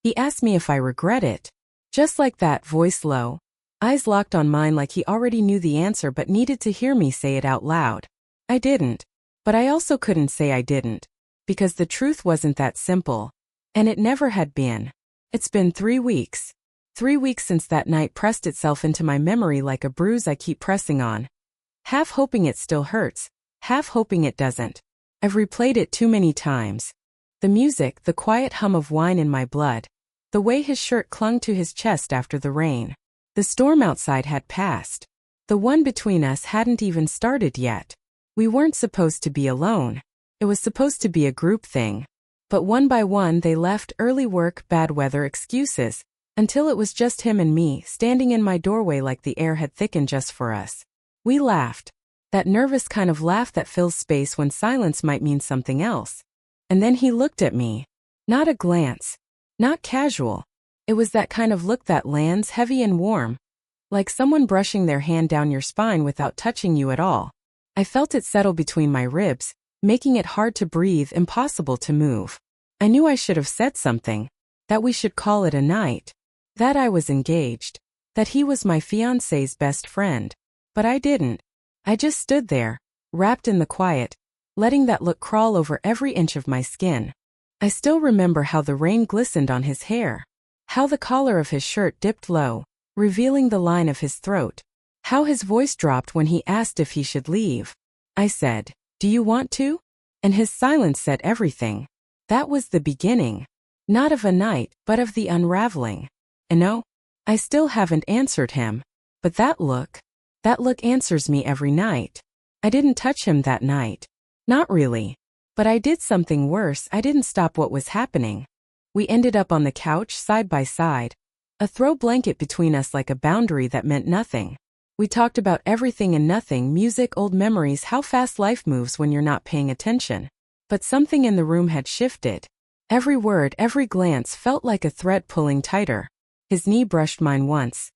He asked me if I regret it. Just like that, voice low. Eyes locked on mine like he already knew the answer but needed to hear me say it out loud. I didn't. But I also couldn't say I didn't. Because the truth wasn't that simple. And it never had been. It's been 3 weeks. 3 weeks since that night pressed itself into my memory like a bruise I keep pressing on. Half hoping it still hurts, half hoping it doesn't. I've replayed it too many times. The music, the quiet hum of wine in my blood. The way his shirt clung to his chest after the rain. The storm outside had passed. The one between us hadn't even started yet. We weren't supposed to be alone. It was supposed to be a group thing. But one by one they left, early work, bad weather, excuses, until it was just him and me, standing in my doorway like the air had thickened just for us. We laughed. That nervous kind of laugh that fills space when silence might mean something else. And then he looked at me. Not a glance. Not casual. It was that kind of look that lands heavy and warm. Like someone brushing their hand down your spine without touching you at all. I felt it settle between my ribs, making it hard to breathe, impossible to move. I knew I should have said something. That we should call it a night. That I was engaged. That he was my fiancé's best friend. But I didn't. I just stood there, wrapped in the quiet, letting that look crawl over every inch of my skin. I still remember how the rain glistened on his hair. How the collar of his shirt dipped low, revealing the line of his throat. How his voice dropped when he asked if he should leave. I said, "Do you want to?" And his silence said everything. That was the beginning. Not of a night, but of the unraveling. And no, I still haven't answered him. But that look answers me every night. I didn't touch him that night. Not really. But I did something worse. I didn't stop what was happening. We ended up on the couch, side by side. A throw blanket between us like a boundary that meant nothing. We talked about everything and nothing, music, old memories, how fast life moves when you're not paying attention. But something in the room had shifted. Every word, every glance felt like a thread pulling tighter. His knee brushed mine once.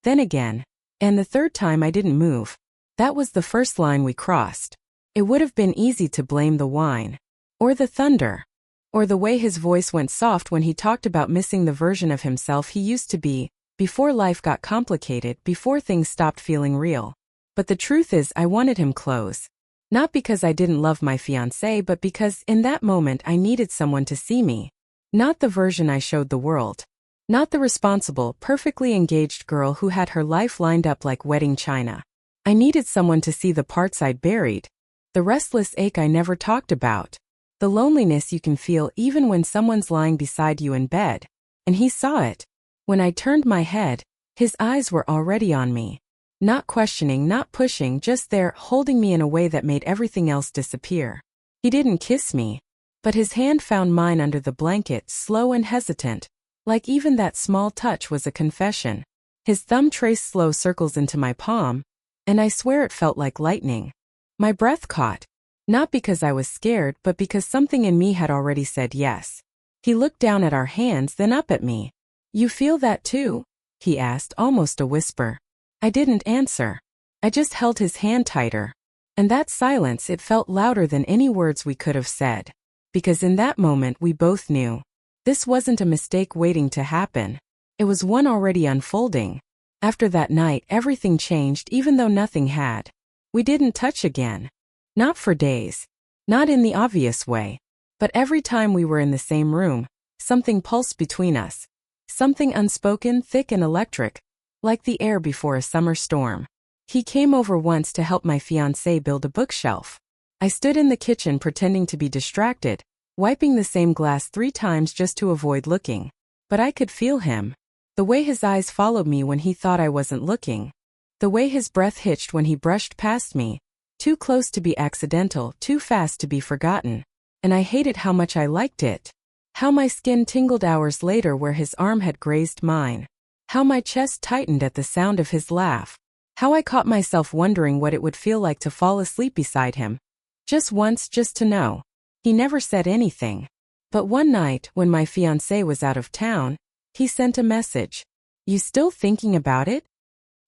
Then again. And the third time I didn't move. That was the first line we crossed. It would have been easy to blame the wine. Or the thunder. Or the way his voice went soft when he talked about missing the version of himself he used to be, before life got complicated, before things stopped feeling real. But the truth is I wanted him close. Not because I didn't love my fiancé, but because in that moment I needed someone to see me. Not the version I showed the world. Not the responsible, perfectly engaged girl who had her life lined up like wedding china. I needed someone to see the parts I'd buried. The restless ache I never talked about. The loneliness you can feel even when someone's lying beside you in bed. And he saw it. When I turned my head, his eyes were already on me. Not questioning, not pushing, just there, holding me in a way that made everything else disappear. He didn't kiss me. But his hand found mine under the blanket, slow and hesitant. Like even that small touch was a confession. His thumb traced slow circles into my palm. And I swear it felt like lightning. My breath caught. Not because I was scared, but because something in me had already said yes. He looked down at our hands, then up at me. "You feel that too?" he asked, almost a whisper. I didn't answer. I just held his hand tighter. And that silence, it felt louder than any words we could have said. Because in that moment we both knew. This wasn't a mistake waiting to happen. It was one already unfolding. After that night, everything changed even though nothing had. We didn't touch again. Not for days. Not in the obvious way. But every time we were in the same room, something pulsed between us. Something unspoken, thick and electric. Like the air before a summer storm. He came over once to help my fiancé build a bookshelf. I stood in the kitchen pretending to be distracted, wiping the same glass 3 times just to avoid looking. But I could feel him. The way his eyes followed me when he thought I wasn't looking. The way his breath hitched when he brushed past me. Too close to be accidental, too fast to be forgotten. And I hated how much I liked it. How my skin tingled hours later where his arm had grazed mine. How my chest tightened at the sound of his laugh. How I caught myself wondering what it would feel like to fall asleep beside him. Just once, just to know. He never said anything. But one night, when my fiancé was out of town, he sent a message. "You still thinking about it?"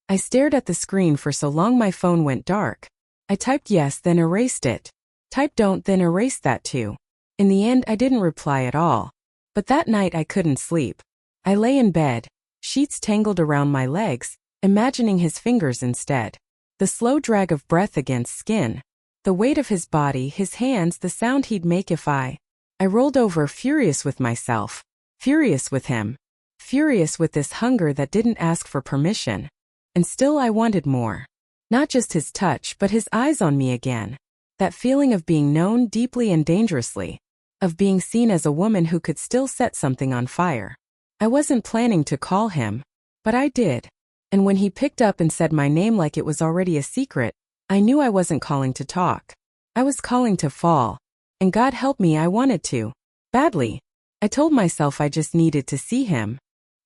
I stared at the screen for so long my phone went dark. I typed yes, then erased it. Typed don't, then erased that too. In the end, I didn't reply at all. But that night I couldn't sleep. I lay in bed, sheets tangled around my legs, imagining his fingers instead. The slow drag of breath against skin. The weight of his body, his hands, the sound he'd make if I rolled over, furious with myself, furious with him, furious with this hunger that didn't ask for permission. And still I wanted more. Not just his touch, but his eyes on me again. That feeling of being known deeply and dangerously. Of being seen as a woman who could still set something on fire. I wasn't planning to call him, but I did. And when he picked up and said my name like it was already a secret, I knew I wasn't calling to talk. I was calling to fall. And God help me, I wanted to. Badly. I told myself I just needed to see him.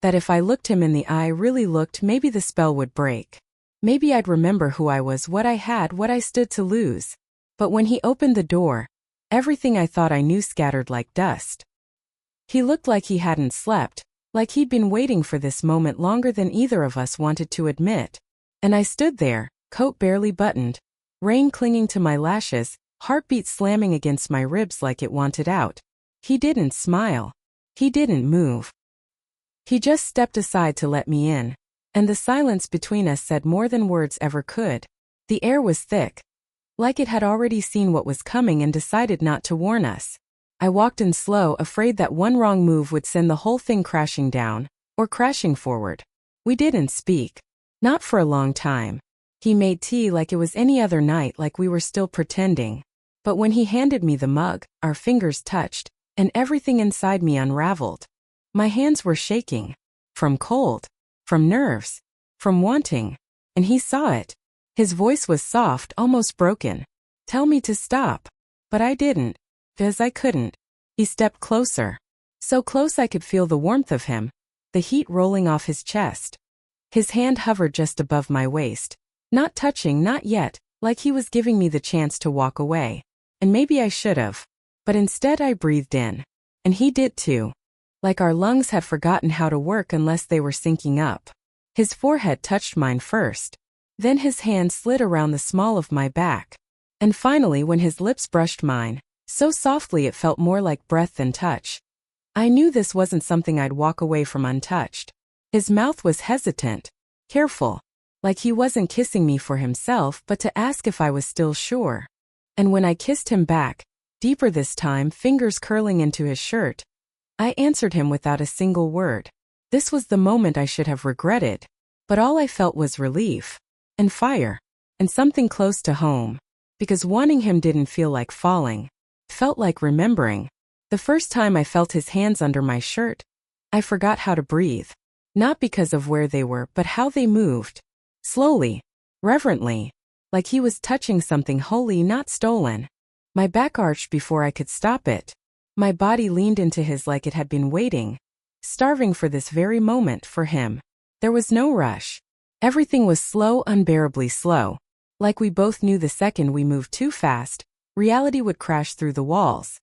That if I looked him in the eye, really looked, maybe the spell would break. Maybe I'd remember who I was, what I had, what I stood to lose. But when he opened the door, everything I thought I knew scattered like dust. He looked like he hadn't slept, like he'd been waiting for this moment longer than either of us wanted to admit. And I stood there, coat barely buttoned, rain clinging to my lashes, heartbeat slamming against my ribs like it wanted out. He didn't smile. He didn't move. He just stepped aside to let me in, and the silence between us said more than words ever could. The air was thick, like it had already seen what was coming and decided not to warn us. I walked in slow, afraid that one wrong move would send the whole thing crashing down, or crashing forward. We didn't speak. Not for a long time. He made tea like it was any other night, like we were still pretending. But when he handed me the mug, our fingers touched, and everything inside me unraveled. My hands were shaking. From cold. From nerves. From wanting. And he saw it. His voice was soft, almost broken. Tell me to stop. But I didn't. Because I couldn't. He stepped closer. So close I could feel the warmth of him, the heat rolling off his chest. His hand hovered just above my waist. Not touching, not yet, like he was giving me the chance to walk away. And maybe I should have. But instead I breathed in. And he did too. Like our lungs had forgotten how to work unless they were syncing up. His forehead touched mine first. Then his hand slid around the small of my back. And finally when his lips brushed mine, so softly it felt more like breath than touch. I knew this wasn't something I'd walk away from untouched. His mouth was hesitant, careful, like he wasn't kissing me for himself but to ask if I was still sure. And when I kissed him back, deeper this time, fingers curling into his shirt, I answered him without a single word. This was the moment I should have regretted, but all I felt was relief, and fire, and something close to home, because wanting him didn't feel like falling. Felt like remembering. The first time I felt his hands under my shirt, I forgot how to breathe. Not because of where they were, but how they moved. Slowly, reverently, like he was touching something holy, not stolen. My back arched before I could stop it. My body leaned into his like it had been waiting, starving for this very moment for him. There was no rush. Everything was slow, unbearably slow. Like we both knew the second we moved too fast, reality would crash through the walls.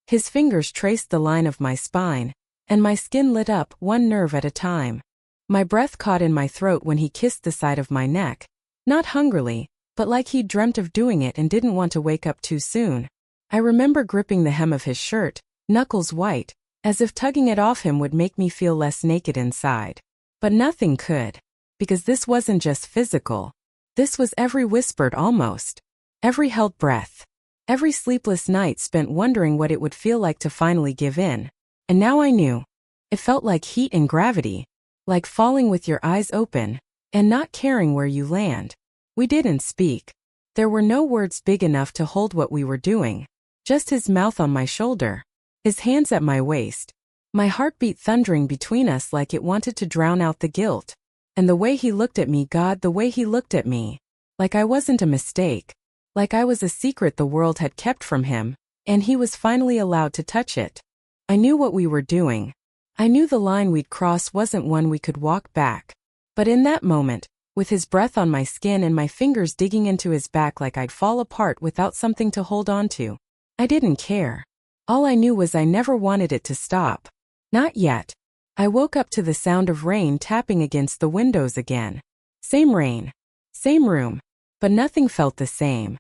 His fingers traced the line of my spine, and my skin lit up, one nerve at a time. My breath caught in my throat when he kissed the side of my neck, not hungrily, but like he'd dreamt of doing it and didn't want to wake up too soon. I remember gripping the hem of his shirt, knuckles white, as if tugging it off him would make me feel less naked inside. But nothing could, because this wasn't just physical. This was every whispered almost, every held breath. Every sleepless night spent wondering what it would feel like to finally give in. And now I knew. It felt like heat and gravity, like falling with your eyes open, and not caring where you land. We didn't speak. There were no words big enough to hold what we were doing. Just his mouth on my shoulder, his hands at my waist, my heartbeat thundering between us like it wanted to drown out the guilt. And the way he looked at me, God, the way he looked at me. Like I wasn't a mistake. Like I was a secret the world had kept from him, and he was finally allowed to touch it. I knew what we were doing. I knew the line we'd cross wasn't one we could walk back. But in that moment, with his breath on my skin and my fingers digging into his back like I'd fall apart without something to hold on to, I didn't care. All I knew was I never wanted it to stop. Not yet. I woke up to the sound of rain tapping against the windows again. Same rain. Same room. But nothing felt the same.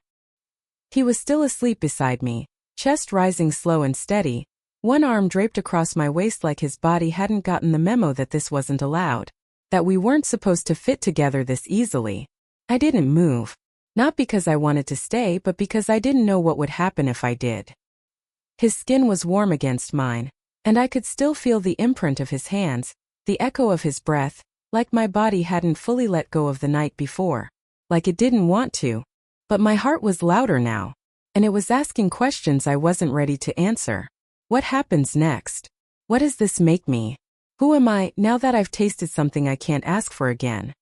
He was still asleep beside me, chest rising slow and steady, one arm draped across my waist like his body hadn't gotten the memo that this wasn't allowed, that we weren't supposed to fit together this easily. I didn't move. Not because I wanted to stay, but because I didn't know what would happen if I did. His skin was warm against mine, and I could still feel the imprint of his hands, the echo of his breath, like my body hadn't fully let go of the night before. Like it didn't want to. But my heart was louder now, and it was asking questions I wasn't ready to answer. What happens next? What does this make me? Who am I, now that I've tasted something I can't ask for again?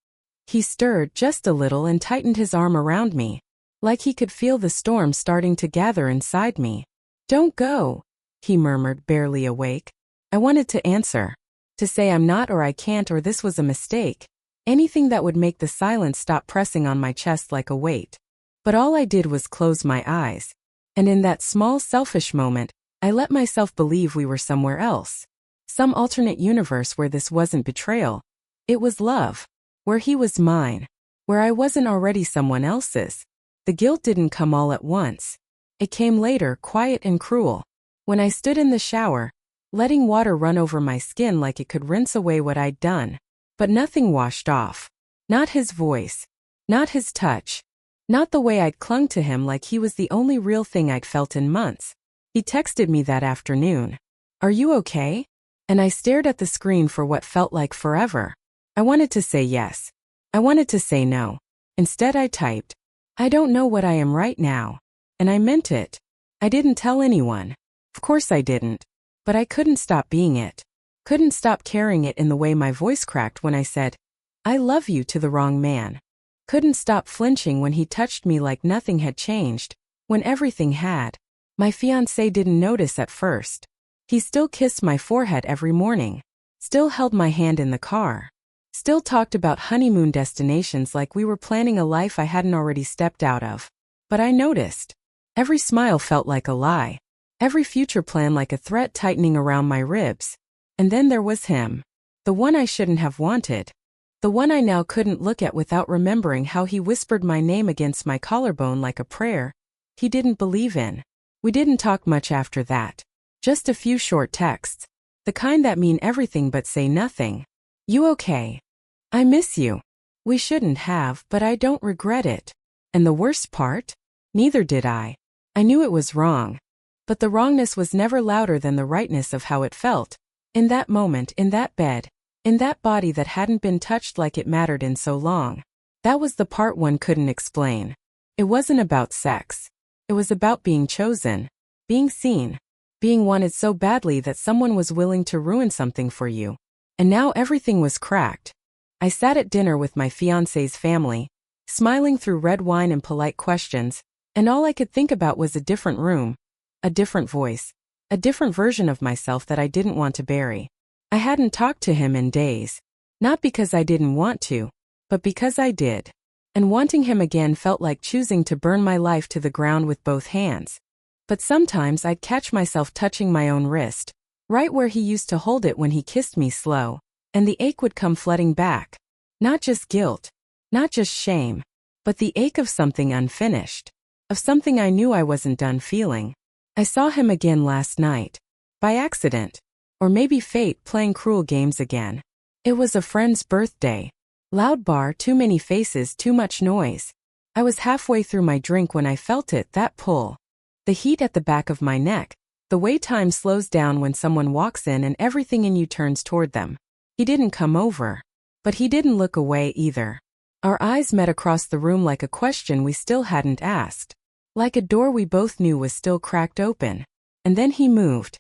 He stirred just a little and tightened his arm around me, like he could feel the storm starting to gather inside me. "Don't go," he murmured, barely awake. I wanted to answer. To say I'm not, or I can't, or this was a mistake. Anything that would make the silence stop pressing on my chest like a weight. But all I did was close my eyes. And in that small selfish moment, I let myself believe we were somewhere else. Some alternate universe where this wasn't betrayal. It was love. Where he was mine. Where I wasn't already someone else's. The guilt didn't come all at once. It came later, quiet and cruel. When I stood in the shower, letting water run over my skin like it could rinse away what I'd done. But nothing washed off. Not his voice. Not his touch. Not the way I'd clung to him like he was the only real thing I'd felt in months. He texted me that afternoon. "Are you okay?" And I stared at the screen for what felt like forever. I wanted to say yes. I wanted to say no. Instead I typed, "I don't know what I am right now." And I meant it. I didn't tell anyone. Of course I didn't. But I couldn't stop being it. Couldn't stop carrying it in the way my voice cracked when I said, "I love you," to the wrong man. Couldn't stop flinching when he touched me like nothing had changed, when everything had. My fiancé didn't notice at first. He still kissed my forehead every morning. Still held my hand in the car. Still talked about honeymoon destinations like we were planning a life I hadn't already stepped out of. But I noticed. Every smile felt like a lie. Every future plan like a threat tightening around my ribs. And then there was him. The one I shouldn't have wanted. The one I now couldn't look at without remembering how he whispered my name against my collarbone like a prayer he didn't believe in. We didn't talk much after that. Just a few short texts. The kind that mean everything but say nothing. "You okay? I miss you." We shouldn't have, but I don't regret it. And the worst part? Neither did I. I knew it was wrong. But the wrongness was never louder than the rightness of how it felt. In that moment, in that bed, in that body that hadn't been touched like it mattered in so long. That was the part one couldn't explain. It wasn't about sex. It was about being chosen. Being seen. Being wanted so badly that someone was willing to ruin something for you. And now everything was cracked. I sat at dinner with my fiancé's family, smiling through red wine and polite questions, and all I could think about was a different room, a different voice, a different version of myself that I didn't want to bury. I hadn't talked to him in days. Not because I didn't want to, but because I did. And wanting him again felt like choosing to burn my life to the ground with both hands. But sometimes I'd catch myself touching my own wrist, right where he used to hold it when he kissed me slow, and the ache would come flooding back. Not just guilt, not just shame, but the ache of something unfinished, of something I knew I wasn't done feeling. I saw him again last night. By accident. Or maybe fate playing cruel games again. It was a friend's birthday. Loud bar, too many faces, too much noise. I was halfway through my drink when I felt it, that pull. The heat at the back of my neck. The way time slows down when someone walks in and everything in you turns toward them. He didn't come over. But he didn't look away either. Our eyes met across the room like a question we still hadn't asked. Like a door we both knew was still cracked open. And then he moved.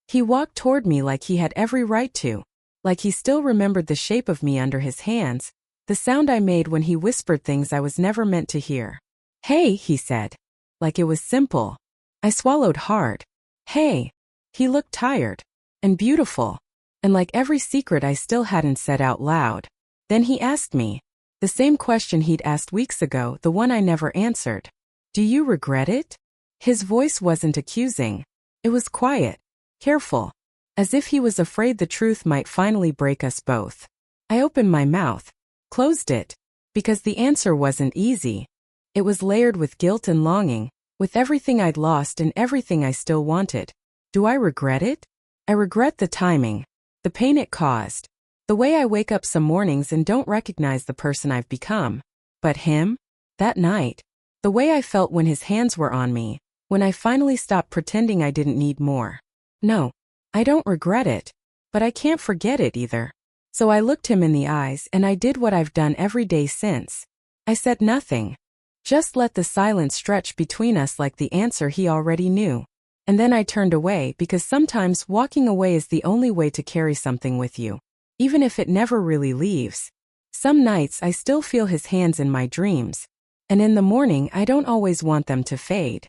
He walked toward me like he had every right to. Like he still remembered the shape of me under his hands, the sound I made when he whispered things I was never meant to hear. "Hey," he said. Like it was simple. I swallowed hard. Hey. He looked tired. And beautiful. And like every secret I still hadn't said out loud. Then he asked me. The same question he'd asked weeks ago, the one I never answered. "Do you regret it?" His voice wasn't accusing. It was quiet. Careful. As if he was afraid the truth might finally break us both. I opened my mouth. Closed it. Because the answer wasn't easy. It was layered with guilt and longing, with everything I'd lost and everything I still wanted. Do I regret it? I regret the timing, the pain it caused, the way I wake up some mornings and don't recognize the person I've become. But him? That night, the way I felt when his hands were on me, when I finally stopped pretending I didn't need more. No, I don't regret it, but I can't forget it either. So I looked him in the eyes and I did what I've done every day since. I said nothing. Just let the silence stretch between us like the answer he already knew. And then I turned away because sometimes walking away is the only way to carry something with you, even if it never really leaves. Some nights I still feel his hands in my dreams, and in the morning I don't always want them to fade.